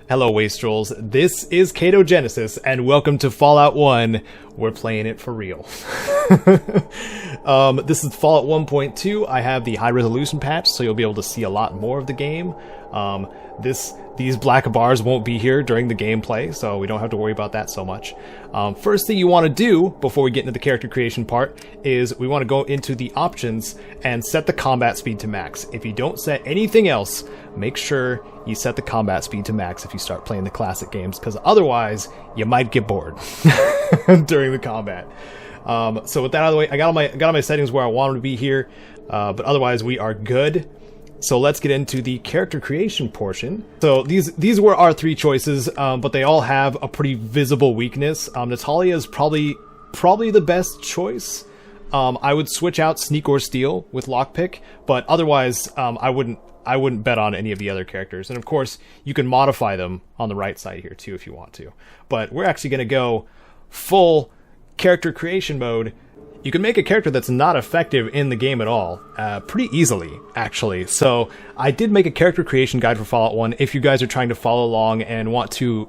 Hello Wastrels, this is Caedo Genesis, and welcome to Fallout 1. We're playing it for real. This is Fallout 1.2. I have the high resolution patch, so you'll be able to see a lot more of the game. These black bars won't be here during the gameplay, so we don't have to worry about that so much. First thing you want to do before we get into the character creation part is we want to go into the options and set the combat speed to max. If you don't set anything else, make sure you set the combat speed to max if you start playing the classic games, because otherwise you might get bored during the combat. So with that out of the way, I got all my settings where I want them to be here, but otherwise we are good. So let's get into the character creation portion. So these were our three choices, but they all have a pretty visible weakness. Natalia is probably the best choice. I would switch out Sneak or Steal with Lockpick, but otherwise I wouldn't bet on any of the other characters. And of course, you can modify them on the right side here too if you want to. But we're actually going to go full character creation mode. You can make a character that's not effective in the game at all, pretty easily, actually. So I did make a character creation guide for Fallout 1 if you guys are trying to follow along and want to,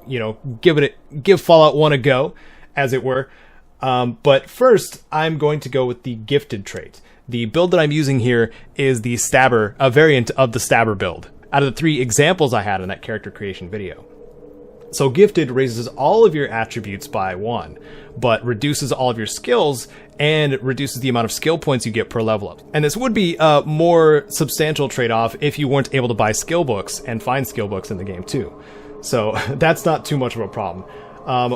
give Fallout 1 a go, as it were. But first, I'm going to go with the Gifted trait. The build that I'm using here is the Stabber, a variant of the Stabber build, out of the three examples I had in that character creation video. So Gifted raises all of your attributes by 1, but reduces all of your skills and reduces the amount of skill points you get per level up. And this would be a more substantial trade-off if you weren't able to buy skill books and find skill books in the game too. So that's not too much of a problem.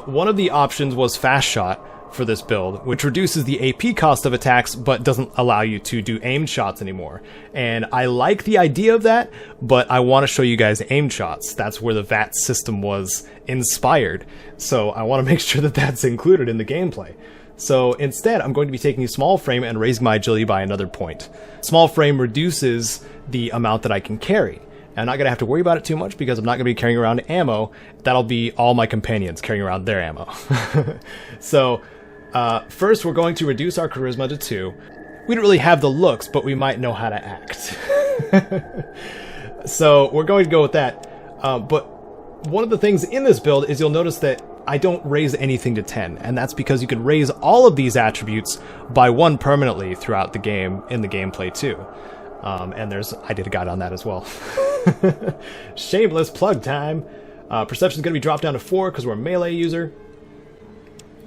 One of the options was Fast Shot for this build, which reduces the AP cost of attacks but doesn't allow you to do aimed shots anymore. And I like the idea of that, but I want to show you guys aimed shots. That's where the VAT system was inspired, so I want to make sure that that's included in the gameplay. So instead, I'm going to be taking a small frame and raising my agility by another point. Small frame reduces the amount that I can carry. I'm not going to have to worry about it too much because I'm not going to be carrying around ammo. That'll be all my companions carrying around their ammo. So first, we're going to reduce our charisma to 2. We don't really have the looks, but we might know how to act. So we're going to go with that. But one of the things in this build is you'll notice that I don't raise anything to 10, and that's because you can raise all of these attributes by 1 permanently throughout the game, in the gameplay too. And I did a guide on that as well. Shameless plug time. Perception is going to be dropped down to 4 because we're a melee user.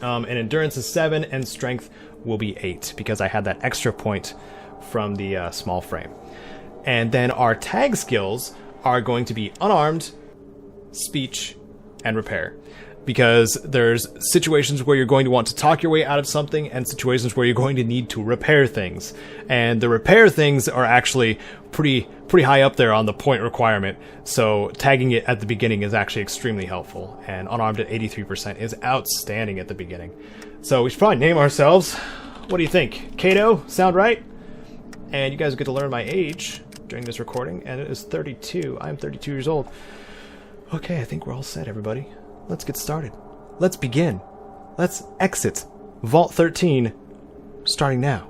And endurance is 7, and strength will be 8 because I had that extra point from the small frame. And then our tag skills are going to be unarmed, speech, and repair. Because there's situations where you're going to want to talk your way out of something and situations where you're going to need to repair things. And the repair things are actually pretty high up there on the point requirement. So tagging it at the beginning is actually extremely helpful. And unarmed at 83% is outstanding at the beginning. So we should probably name ourselves. What do you think? Caedo? Sound right? And you guys get to learn my age during this recording. And it is 32. I'm 32 years old. Okay, I think we're all set, everybody. Let's get started. Let's begin. Let's exit Vault 13, starting now.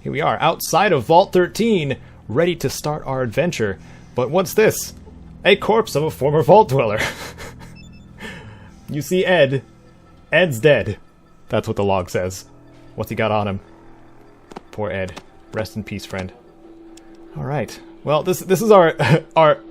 Here we are, outside of Vault 13, ready to start our adventure. But what's this? A corpse of a former Vault Dweller. You see Ed. Ed's dead. That's what the log says. What's he got on him? Poor Ed. Rest in peace, friend. Alright. Well, this is our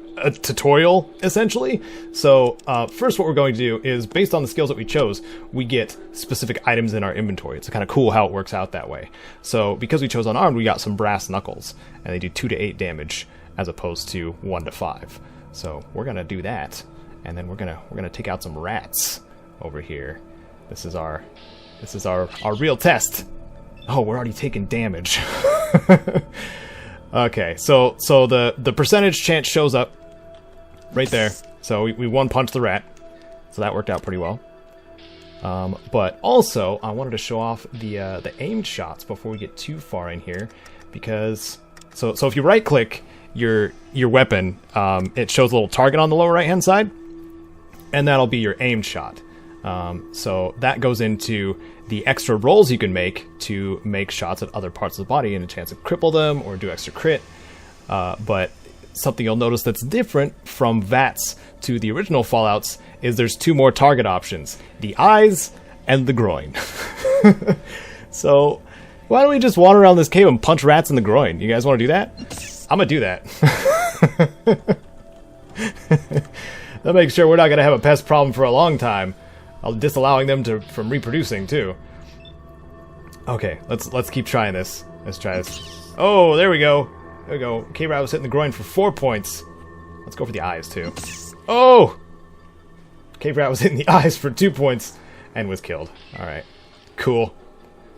tutorial, essentially. So, first what we're going to do is, based on the skills that we chose, we get specific items in our inventory. It's kind of cool how it works out that way. So, because we chose unarmed, we got some brass knuckles, and they do 2 to 8 damage, as opposed to 1 to 5. So, we're gonna do that, and then we're gonna take out some rats. over here. This is our real test. Oh, we're already taking damage. Okay, so the percentage chance shows up right there. So we one punch the rat. So that worked out pretty well. But also I wanted to show off the aimed shots before we get too far in here, because so if you right click your weapon, it shows a little target on the lower right hand side, and that'll be your aimed shot. So that goes into the extra rolls you can make to make shots at other parts of the body and a chance to cripple them or do extra crit. But something you'll notice that's different from VATS to the original Fallouts is there's two more target options: the eyes and the groin. So why don't we just wander around this cave and punch rats in the groin? You guys want to do that? I'm gonna do that. That makes sure we're not gonna have a pest problem for a long time. I'll disallowing them from reproducing too. Okay, let's keep trying this. Let's try this. Oh, there we go. There we go. Cave rat was hitting the groin for 4 points. Let's go for the eyes too. Oh! Cave rat was hitting the eyes for 2 points and was killed. Alright. Cool.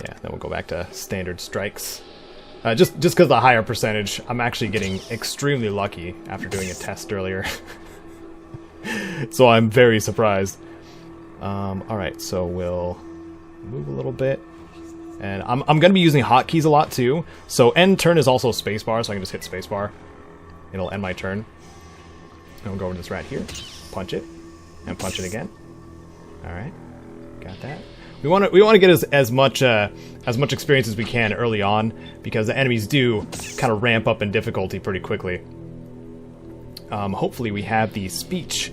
Yeah, then we'll go back to standard strikes. Just because the higher percentage, I'm actually getting extremely lucky after doing a test earlier. So I'm very surprised. Alright, so we'll move a little bit. And I'm going to be using hotkeys a lot too. So end turn is also spacebar, so I can just hit spacebar. It'll end my turn. And we'll go over to this rat here. Punch it. And punch it again. Alright. Got that. We want to get as much experience as we can early on, because the enemies do kind of ramp up in difficulty pretty quickly. Hopefully we have the speech,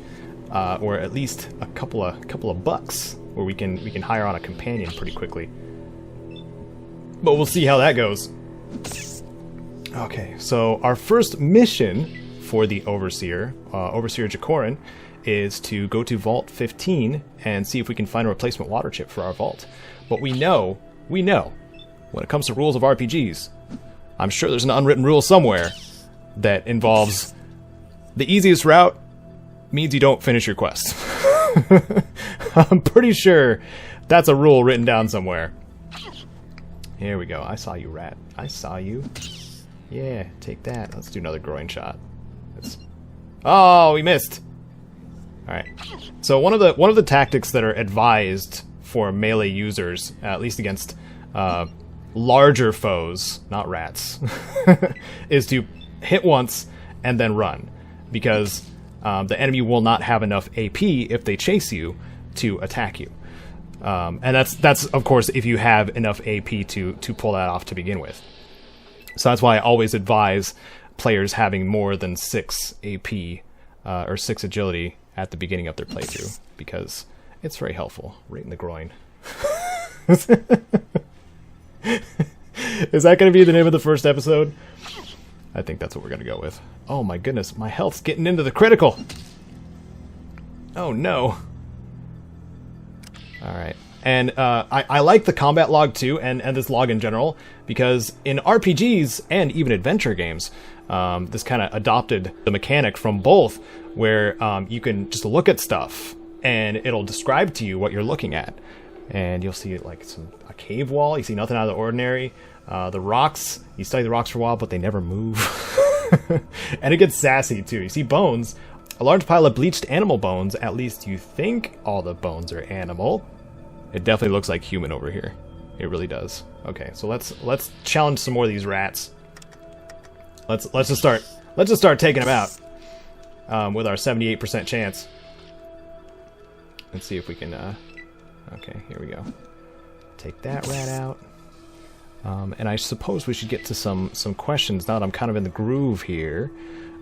or at least a couple of bucks where we can hire on a companion pretty quickly. But we'll see how that goes. Okay, so our first mission for the Overseer, Overseer Jacorin, is to go to Vault 15 and see if we can find a replacement water chip for our vault. But we know, when it comes to rules of RPGs, I'm sure there's an unwritten rule somewhere that involves the easiest route means you don't finish your quest. I'm pretty sure that's a rule written down somewhere. Here we go. I saw you, rat. I saw you. Yeah, take that. Let's do another groin shot. Oh, we missed. Alright. So one of the tactics that are advised for melee users, at least against larger foes, not rats, is to hit once and then run. Because the enemy will not have enough AP if they chase you to attack you. And that's of course if you have enough AP to pull that off to begin with. So that's why I always advise players having more than 6 AP or 6 agility at the beginning of their playthrough, because it's very helpful. Right in the groin. Is that going to be the name of the first episode? I think that's what we're going to go with. Oh my goodness, my health's getting into the critical. Oh no. Alright. And I like the combat log too, and this log in general, because in RPGs and even adventure games, this kind of adopted the mechanic from both, where you can just look at stuff and it'll describe to you what you're looking at. And you'll see like a cave wall, you see nothing out of the ordinary. The rocks, you study the rocks for a while, but they never move. And it gets sassy too. You see bones, a large pile of bleached animal bones. At least you think all the bones are animal. It definitely looks like human over here. It really does. Okay, so let's challenge some more of these rats. Let's just start taking them out with our 78% chance. Let's see if we can. Okay, here we go. Take that rat out. And I suppose we should get to some questions now that I'm kind of in the groove here.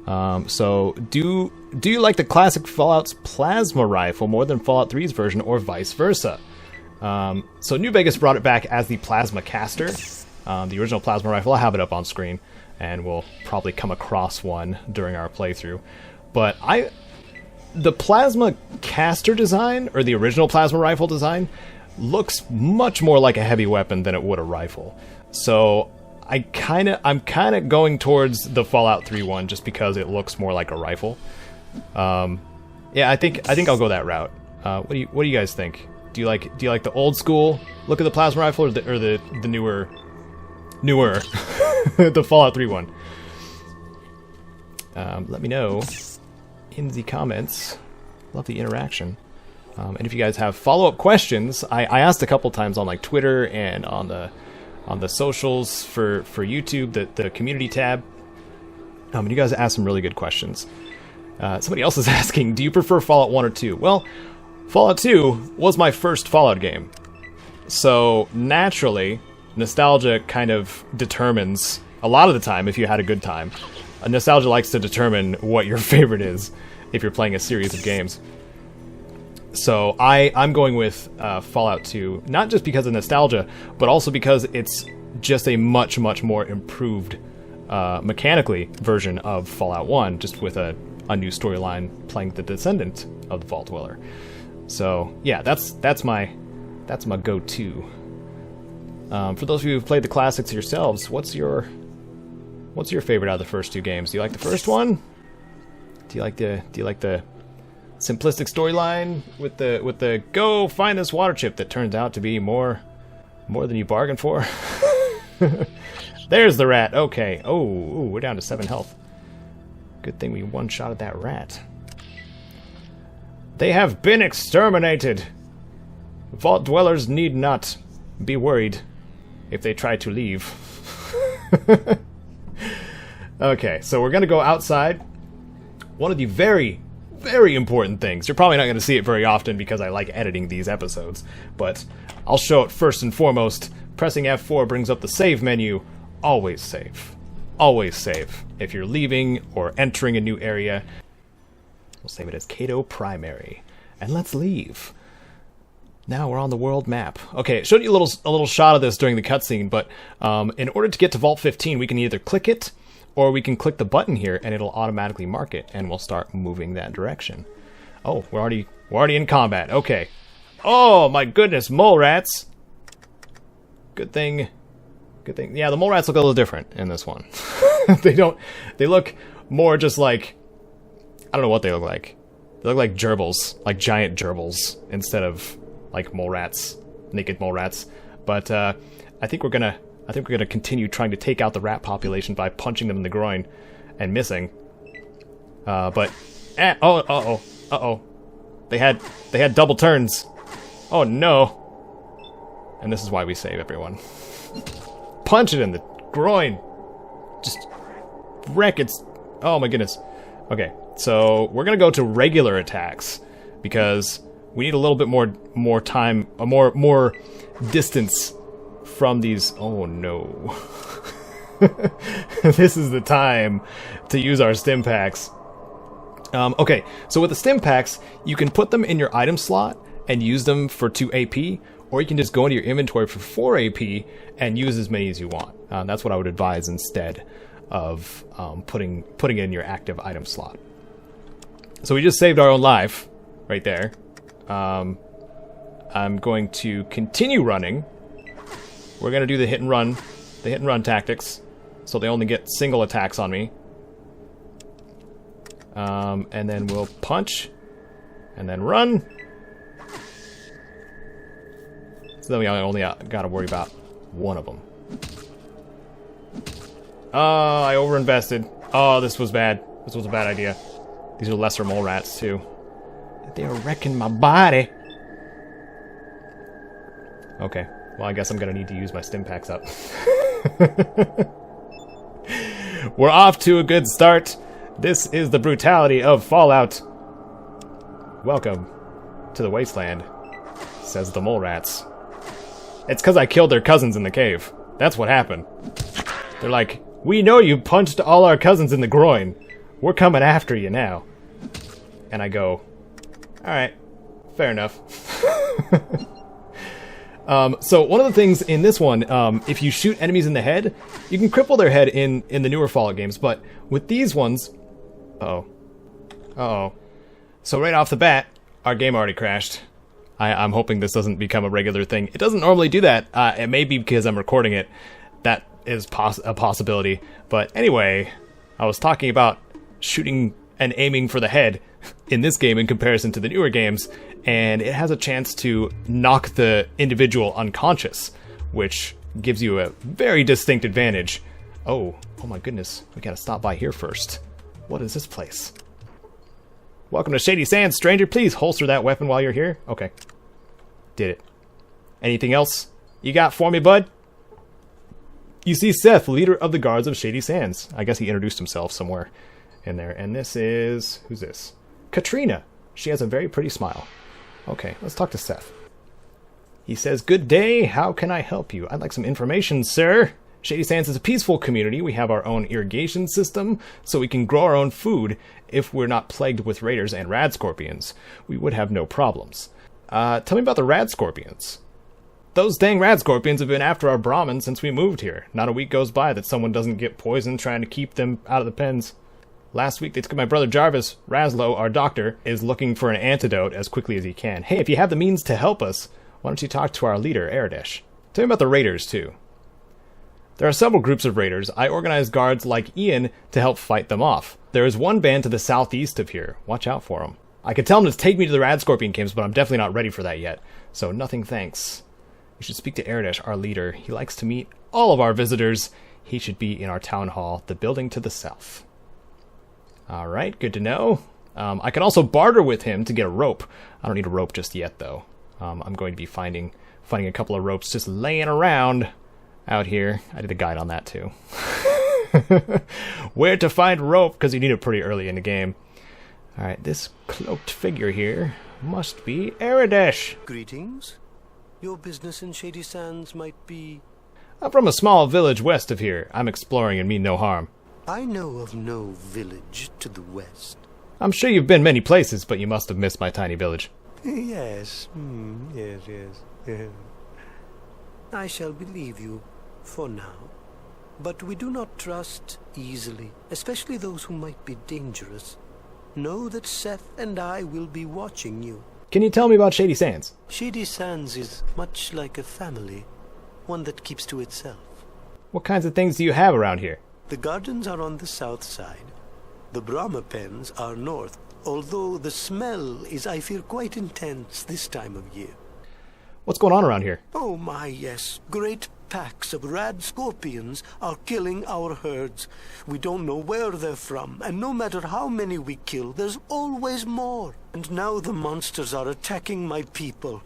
So, do you like the classic Fallout's plasma rifle more than Fallout 3's version, or vice versa? So New Vegas brought it back as the plasma caster. The original plasma rifle, I'll have it up on screen, and we'll probably come across one during our playthrough. But the plasma caster design, or the original plasma rifle design, looks much more like a heavy weapon than it would a rifle. So I'm kind of going towards the Fallout 3 one just because it looks more like a rifle. Yeah, I think I'll go that route. What do you guys think? Do you like the old school look at the plasma rifle, or the newer the Fallout 3 one? Let me know in the comments. Love the interaction. And if you guys have follow-up questions, I asked a couple times on like Twitter and on the socials for YouTube, the community tab. And you guys asked some really good questions. Somebody else is asking, do you prefer Fallout 1 or 2? Well, Fallout 2 was my first Fallout game. So naturally, nostalgia kind of determines, a lot of the time, if you had a good time, nostalgia likes to determine what your favorite is if you're playing a series of games. So I'm going with Fallout 2, not just because of nostalgia, but also because it's just a much more improved mechanically version of Fallout 1, just with a new storyline playing the descendant of the Vault Dweller. So yeah, that's my go-to. For those of you who've played the classics yourselves, what's your favorite out of the first two games? Do you like the first one? Do you like the simplistic storyline with the go find this water chip that turns out to be more than you bargained for? There's the rat. Okay. Oh, we're down to 7 health. Good thing we one-shotted that rat. They have been exterminated. Vault dwellers need not be worried if they try to leave. Okay, so we're gonna go outside. One of the very important things. You're probably not going to see it very often because I like editing these episodes, but I'll show it first and foremost. Pressing F4 brings up the save menu. Always save. Always save. If you're leaving or entering a new area, we'll save it as Caedo Primary. And let's leave. Now we're on the world map. Okay, it showed you a little shot of this during the cutscene, but in order to get to Vault 15, we can either click it, or we can click the button here and it'll automatically mark it and we'll start moving that direction. Oh, we're already in combat. Okay. Oh my goodness, mole rats. Good thing. Yeah, the mole rats look a little different in this one. They look more just like, I don't know what they look like. They look like gerbils, like giant gerbils instead of like mole rats, naked mole rats. But I think we're gonna continue trying to take out the rat population by punching them in the groin and missing. Uh-oh. They had double turns. Oh no. And this is why we save everyone. Punch it in the groin. Just wreck its... Oh my goodness. Okay, so we're gonna go to regular attacks because we need a little bit more time, more distance from these. Oh no. This is the time to use our stim packs. Okay, so with the stim packs, you can put them in your item slot and use them for 2 AP, or you can just go into your inventory for 4 AP and use as many as you want. That's what I would advise instead of putting it in your active item slot. So we just saved our own life right there. I'm going to continue running. We're going to do the hit and run tactics, so they only get single attacks on me. And then we'll punch, and then run. So then we only got to worry about one of them. Oh, I overinvested. Oh, this was bad. This was a bad idea. These are lesser mole rats, too. They're wrecking my body. Okay. Well, I guess I'm gonna need to use my stim packs up. We're off to a good start. This is the brutality of Fallout. Welcome to the wasteland, says the mole rats. It's because I killed their cousins in the cave. That's what happened. They're like, we know you punched all our cousins in the groin. We're coming after you now. And I go, alright, fair enough. So one of the things in this one, if you shoot enemies in the head, you can cripple their head in the newer Fallout games, but with these ones... Uh-oh. So right off the bat, our game already crashed. I'm hoping this doesn't become a regular thing. It doesn't normally do that. It may be because I'm recording it. That is a possibility. But anyway, I was talking about shooting and aiming for the head in this game in comparison to the newer games, and it has a chance to knock the individual unconscious, which gives you a very distinct advantage. Oh my goodness, we gotta stop by here first. What is this place? Welcome to Shady Sands, stranger. Please holster that weapon while you're here. Okay. Did it. Anything else you got for me, bud? You see Seth, leader of the guards of Shady Sands. I guess he introduced himself somewhere in there. And this is... who's this? Katrina. She has a very pretty smile. Okay, let's talk to Seth. He says, "Good day. How can I help you? I'd like some information, sir. Shady Sands is a peaceful community. We have our own irrigation system, so we can grow our own food. If we're not plagued with raiders and rad scorpions, we would have no problems." Tell me about the rad scorpions. Those dang rad scorpions have been after our Brahmin since we moved here. Not a week goes by that someone doesn't get poisoned trying to keep them out of the pens. Last week they took my brother Jarvis. Raslo, our doctor, is looking for an antidote as quickly as he can. Hey, if you have the means to help us, why don't you talk to our leader, Aradesh? Tell me about the raiders, too. There are several groups of raiders. I organize guards like Ian to help fight them off. There is one band to the southeast of here. Watch out for them. I could tell them to take me to the rad scorpion camps, but I'm definitely not ready for that yet. So nothing thanks. You should speak to Aradesh, our leader. He likes to meet all of our visitors. He should be in our town hall, the building to the south. Alright, good to know. I can also barter with him to get a rope. I don't need a rope just yet, though. I'm going to be finding a couple of ropes just laying around out here. I did a guide on that, too. Where to find rope, because you need it pretty early in the game. Alright, this cloaked figure here must be Aradesh. Greetings. Your business in Shady Sands might be... I'm from a small village west of here. I'm exploring and mean no harm. I know of no village to the west. I'm sure you've been many places, but you must have missed my tiny village. Yes. Yes. I shall believe you, for now. But we do not trust easily, especially those who might be dangerous. Know that Seth and I will be watching you. Can you tell me about Shady Sands? Shady Sands is much like a family, one that keeps to itself. What kinds of things do you have around here? The gardens are on the south side. The Brahma pens are north, although the smell is, I fear, quite intense this time of year. What's going on around here? Oh my, yes. Great packs of rad scorpions are killing our herds. We don't know where they're from, and no matter how many we kill, there's always more. And now the monsters are attacking my people.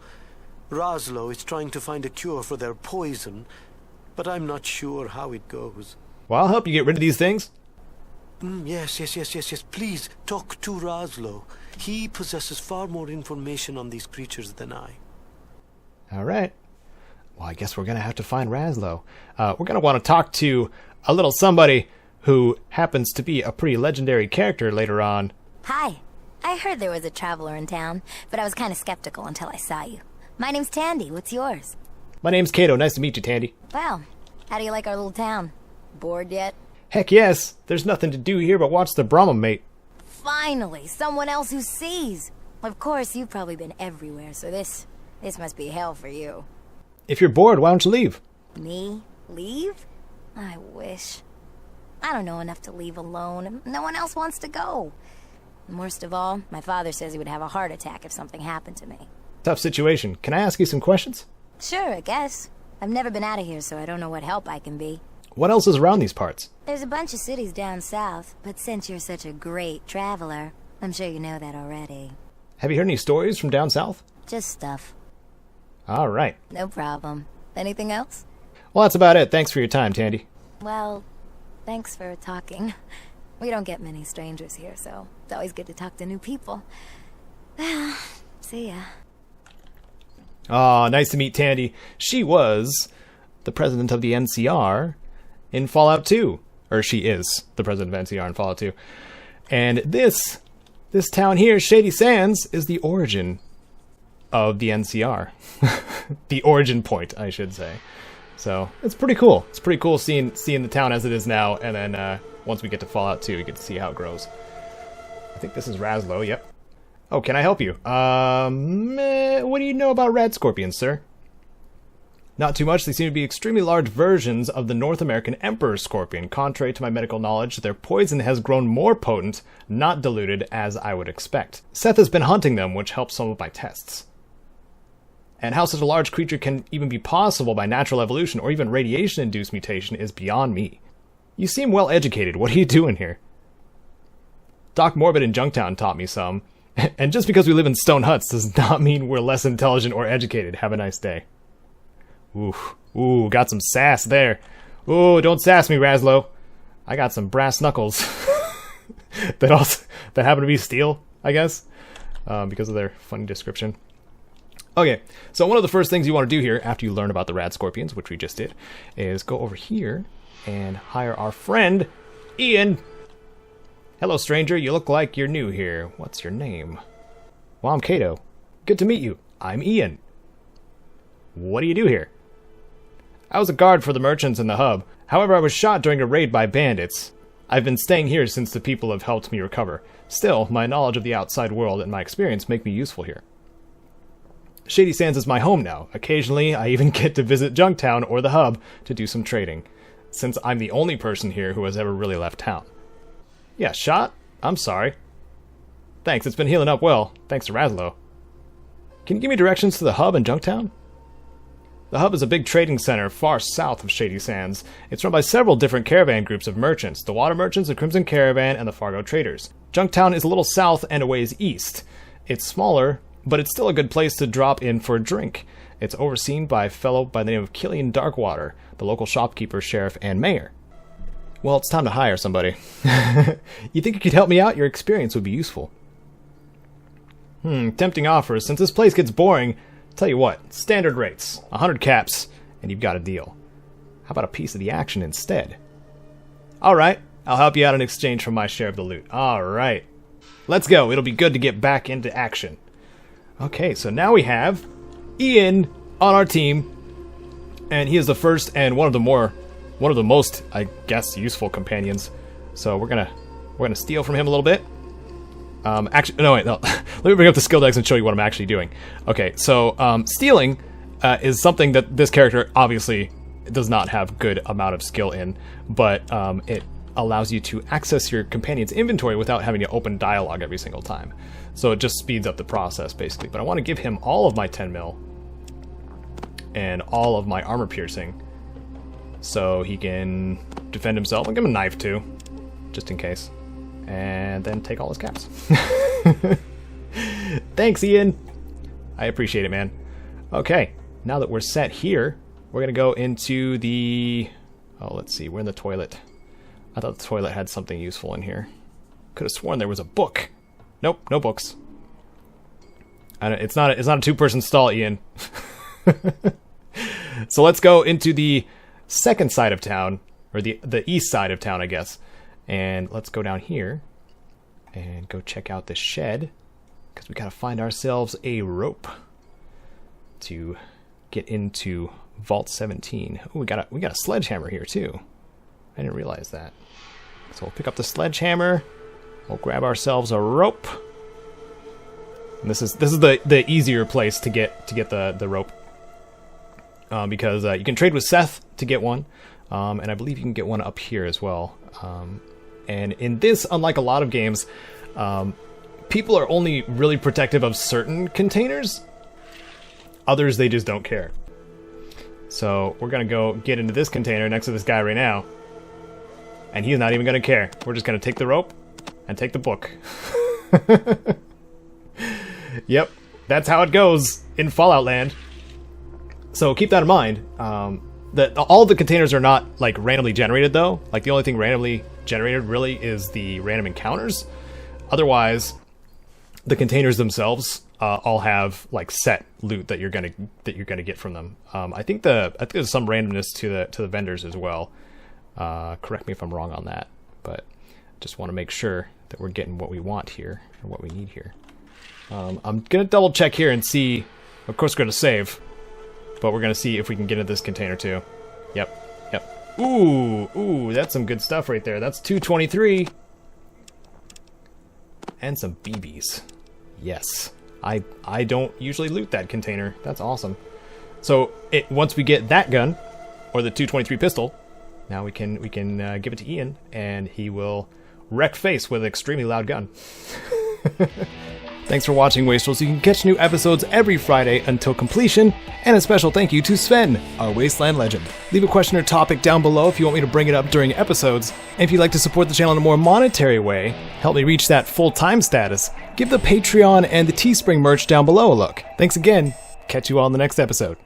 Raslo is trying to find a cure for their poison, but I'm not sure how it goes. Well, I'll help you get rid of these things. Yes. Please, talk to Raslo. He possesses far more information on these creatures than I. Alright. Well, I guess we're going to have to find Raslo. We're going to want to talk to a little somebody who happens to be a pretty legendary character later on. Hi. I heard there was a traveler in town, but I was kind of skeptical until I saw you. My name's Tandy. What's yours? My name's Caedo. Nice to meet you, Tandy. Well, how do you like our little town? Bored yet? Heck yes. There's nothing to do here but watch the Brahma mate. Finally, someone else who sees. Of course, you've probably been everywhere, so this must be hell for you. If you're bored, why don't you leave? Me? Leave? I wish. I don't know enough to leave alone. No one else wants to go. And worst of all, my father says he would have a heart attack if something happened to me. Tough situation. Can I ask you some questions? Sure, I guess. I've never been out of here, so I don't know what help I can be. What else is around these parts? There's a bunch of cities down south, but since you're such a great traveler, I'm sure you know that already. Have you heard any stories from down south? Just stuff. All right. No problem. Anything else? Well, that's about it. Thanks for your time, Tandy. Well, thanks for talking. We don't get many strangers here, so it's always good to talk to new people. See ya. Oh, nice to meet Tandy. She was the president of the NCR in Fallout 2. Or she is the president of NCR in Fallout 2. And this town here, Shady Sands, is the origin of the NCR. The origin point, I should say. So, it's pretty cool. It's pretty cool seeing the town as it is now, and then once we get to Fallout 2, we get to see how it grows. I think this is Raslo, yep. Oh, can I help you? What do you know about rad scorpions, sir? Not too much, they seem to be extremely large versions of the North American emperor scorpion. Contrary to my medical knowledge, their poison has grown more potent, not diluted, as I would expect. Seth has been hunting them, which helps some of my tests. And how such a large creature can even be possible by natural evolution or even radiation-induced mutation is beyond me. You seem well educated. What are you doing here? Doc Morbid in Junktown taught me some. And just because we live in stone huts does not mean we're less intelligent or educated. Have a nice day. Ooh, got some sass there. Ooh, don't sass me, Razlo. I got some brass knuckles. that happen to be steel, I guess. Because of their funny description. Okay, so one of the first things you want to do here, after you learn about the rad scorpions, which we just did, is go over here and hire our friend, Ian. Hello, stranger. You look like you're new here. What's your name? Well, I'm Caedo. Good to meet you. I'm Ian. What do you do here? I was a guard for the merchants in the hub. However, I was shot during a raid by bandits. I've been staying here since the people have helped me recover. Still, my knowledge of the outside world and my experience make me useful here. Shady Sands is my home now. Occasionally, I even get to visit Junktown or the hub to do some trading, since I'm the only person here who has ever really left town. Yeah, shot? I'm sorry. Thanks, it's been healing up well, thanks to Razlo. Can you give me directions to the hub and Junktown? The hub is a big trading center far south of Shady Sands. It's run by several different caravan groups of merchants, the Water Merchants, the Crimson Caravan, and the Fargo Traders. Junktown is a little south and a ways east. It's smaller, but it's still a good place to drop in for a drink. It's overseen by a fellow by the name of Killian Darkwater, the local shopkeeper, sheriff, and mayor. Well, it's time to hire somebody. You think you could help me out? Your experience would be useful. Tempting offers. Since this place gets boring, tell you what, standard rates, 100 caps, and you've got a deal. How about a piece of the action instead? Alright, I'll help you out in exchange for my share of the loot. Alright. Let's go. It'll be good to get back into action. Okay, so now we have Ian on our team, and he is the first and one of the most, I guess, useful companions. So we're gonna steal from him a little bit. Actually, no, wait, no. Let me bring up the skill decks and show you what I'm actually doing. Okay, so stealing is something that this character obviously does not have good amount of skill in, but it allows you to access your companion's inventory without having to open dialogue every single time. So it just speeds up the process, basically. But I want to give him all of my 10 mil and all of my armor piercing so he can defend himself. I'll give him a knife, too, just in case. And then take all his caps. Thanks, Ian. I appreciate it, man. Okay, now that we're set here, we're going to go into the... Oh, let's see. We're in the toilet. I thought the toilet had something useful in here. Could have sworn there was a book. Nope, no books. It's not a two-person stall, Ian. So let's go into the second side of town, or the east side of town, I guess. And let's go down here and go check out this shed, because we gotta find ourselves a rope to get into Vault 17. Ooh, we got a sledgehammer here too. I didn't realize that. So we'll pick up the sledgehammer. We'll grab ourselves a rope. And this is the easier place to get the rope, because you can trade with Seth to get one, and I believe you can get one up here as well. And in this, unlike a lot of games, people are only really protective of certain containers. Others, they just don't care. So we're gonna go get into this container next to this guy right now, and he's not even gonna care. We're just gonna take the rope and take the book. Yep, that's how it goes in Fallout Land. So keep that in mind. That all the containers are not like randomly generated, though. Like the only thing randomly generated really is the random encounters. Otherwise, the containers themselves all have like set loot that you're gonna get from them. I think there's some randomness to the vendors as well. Correct me if I'm wrong on that, but just want to make sure that we're getting what we want here or what we need here. I'm gonna double check here and see. Of course, we're gonna save, but we're gonna see if we can get into this container too. Yep. Ooh, that's some good stuff right there. That's 223 and some BBs. Yes, I don't usually loot that container. That's awesome. So once we get that gun, or the 223 pistol, now we can give it to Ian, and he will wreck face with an extremely loud gun. Thanks for watching, Wastrels. You can catch new episodes every Friday until completion, and a special thank you to Sven, our Wasteland legend. Leave a question or topic down below if you want me to bring it up during episodes, and if you'd like to support the channel in a more monetary way, help me reach that full-time status, give the Patreon and the Teespring merch down below a look. Thanks again. Catch you all in the next episode.